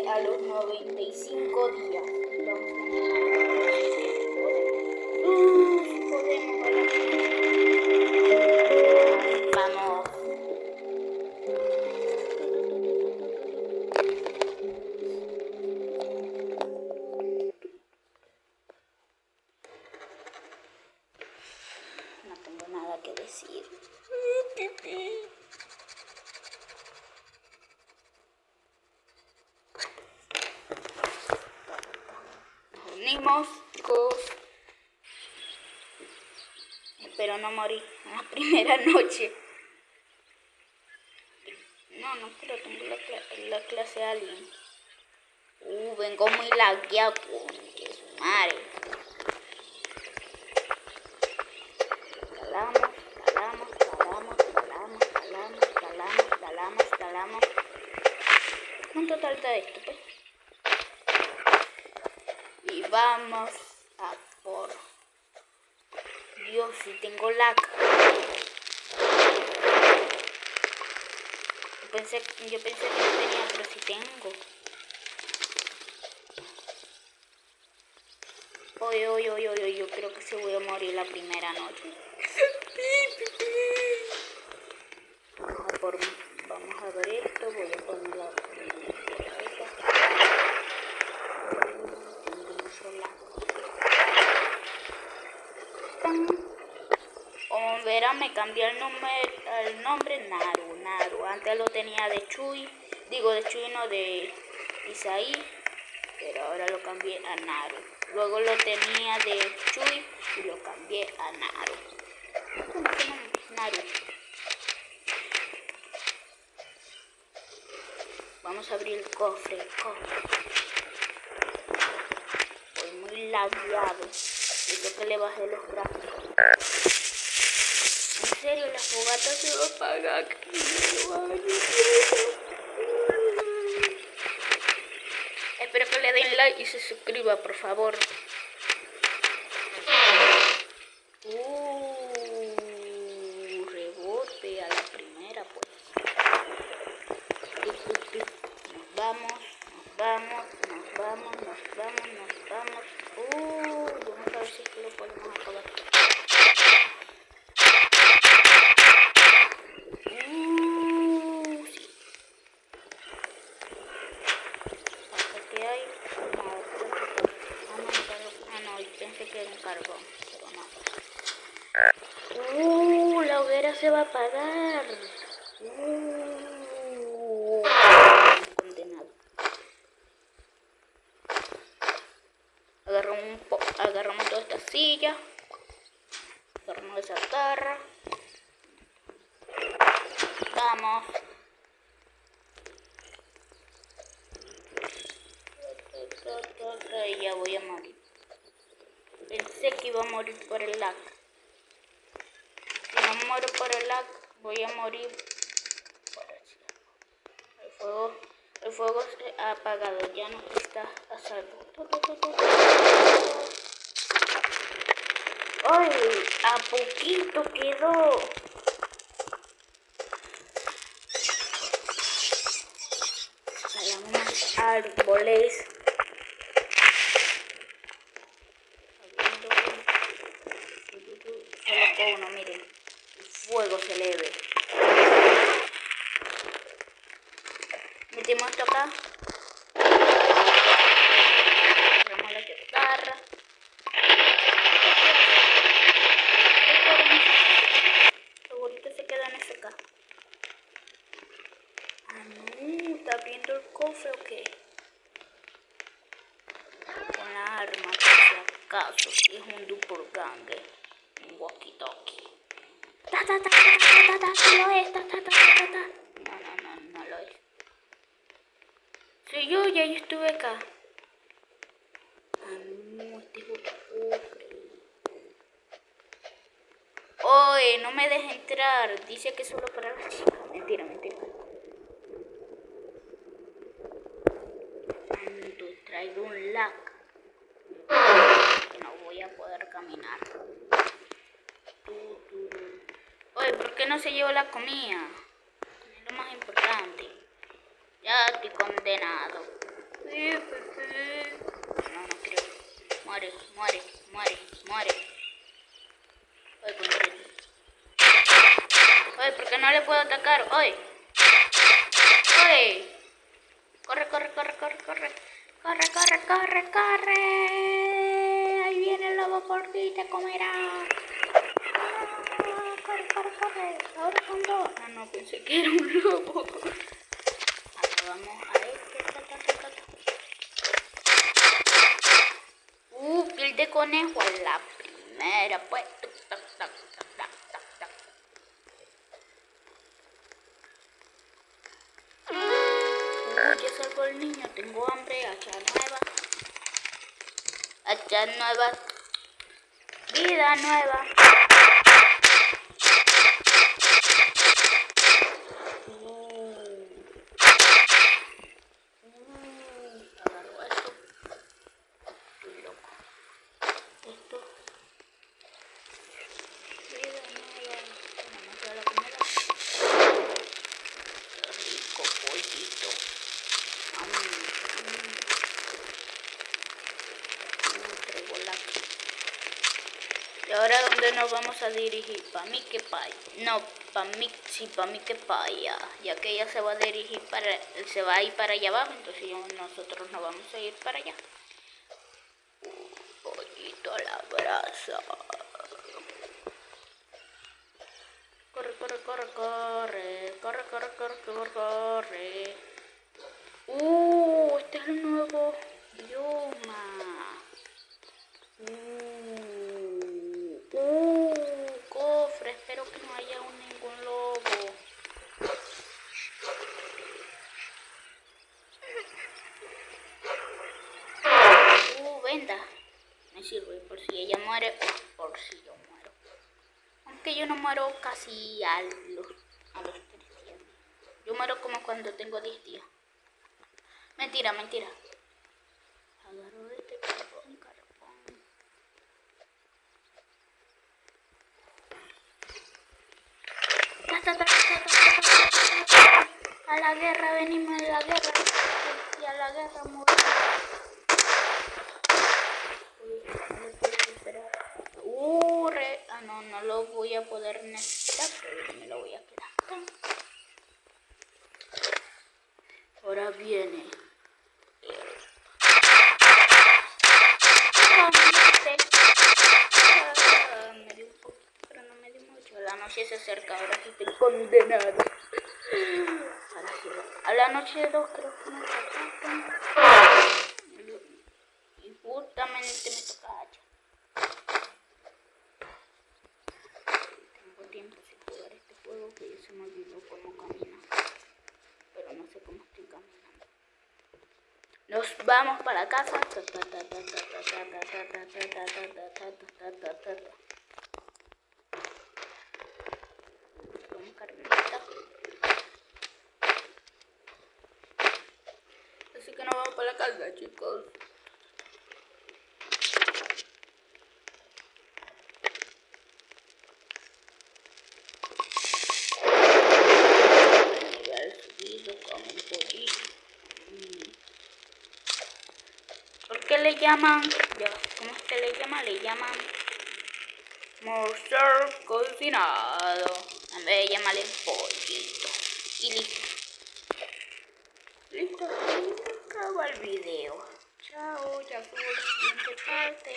a los 95 días. Vamos a animar. Podemos. Vamos. No tengo nada que decir. Unimos, chicos. Espero no morir en la primera noche. No quiero, tengo la clase alien. Vengo muy lagueado, que su madre. Calamos. ¿Cuánto tarda esto, pues? Y vamos a por... Dios, si tengo lag. Yo pensé que no tenía, pero sí tengo. Yo creo que se voy a morir la primera noche. Vamos a ver esto, voy a poner la como verán, me cambió el nombre Naru. Antes lo tenía de Chuy, no, de Isaí, pero ahora lo cambié a Naru. Luego lo tenía de Chuy y lo cambié a Naru. Naru. Vamos a abrir el cofre. Estoy muy lagueado. Digo que le bajé los gráficos. En serio, la fogata se va a apagar. Espero que le den like y se suscriba, por favor. Rebote a la primera, pues. Nos vamos. Vamos a ver si es que lo podemos acabar. Sí. Hasta que hay. No, pensé que era un carbón, pero no. La hoguera se va a apagar. Condenado. Agarramos toda esta silla. Agarramos esa garra. Vamos. Ya voy a morir. Pensé que iba a morir por el lag. Si no muero por el lag, voy a morir por el cielo. El fuego se ha apagado, ya no está a salvo. ¡Ay! A poquito quedó. Salamos árboles. Solo con uno, miren. El fuego se le ve. Metimos esto acá. Agarramos la chatarra. Segurito se queda en ese acá. No, ¿está abriendo el cofre o qué? Con la arma, por si acaso, si es un doppelganger, un walkie-talkie. Sí lo es, No lo es. Soy yo, ya yo estuve acá. No, este es otro cofre. Oye, no me deja entrar. Dice que solo para las chicas. Mentira. Traigo un lag. No voy a poder caminar. Oye, ¿por qué no se llevó la comida? Es lo más importante. Ya estoy condenado. muere, muere, muere, muere. Oye, oye, ¿por qué no le puedo atacar? Oye. Oye. Corre, corre, corre, corre, corre. Corre, corre, corre, corre. Ahí viene el lobo por ti, te comerá. Ah, corre, corre, corre. Ahora son dos. Ah, no, pensé que era un lobo. Acabamos a este. Piel de conejo a la primera, pues. Ya salvo el niño, tengo hambre, hacha nueva. Hacha nueva. Vida nueva. Agarro esto. Estoy loco. Esto. Vida nueva. Vamos a la comida. Rico pollito. Traigo la... ¿Y ahora dónde nos vamos a dirigir? ¿Para mí que para allá? No, para mí, sí, para mí que para allá. Ya que ella se va a dirigir se va a ir para allá abajo, entonces nosotros nos vamos a ir para allá. Pollito a la brasa. Corre, corre, corre, corre. Corre, corre, corre, corre, corre. Este es el nuevo bioma. Cofre, espero que no haya ningún lobo. Venda. Me sirve por si ella muere o por si yo muero. Aunque yo no muero casi a los 3 días. Yo muero como cuando tengo 10 días. Mentira, mentira. Agarro este carbón, A la guerra, venimos a la guerra. Y a la guerra morimos. No lo voy a poder necesitar, pero me lo voy a quedar acá. Ahora viene. Me dio un poquito, pero no me dio mucho. La noche se acerca, ahora sí estoy condenado. Ahora sí, a la noche 2 creo que me atacan. Y justamente me toca hacha. Tengo tiempo sin jugar este juego que ya se me olvidó cómo caminar. Pero no sé cómo estoy caminando. Nos vamos para casa. Vamos carnita. Así que nos vamos para la casa, chicos. ¿Por qué le llaman? ¿Cómo es que le llaman? Le llaman monster cocinado. En vez de llamarle pollito. Y listo. Listo, acaba el video. Chao, ya subo la siguiente parte.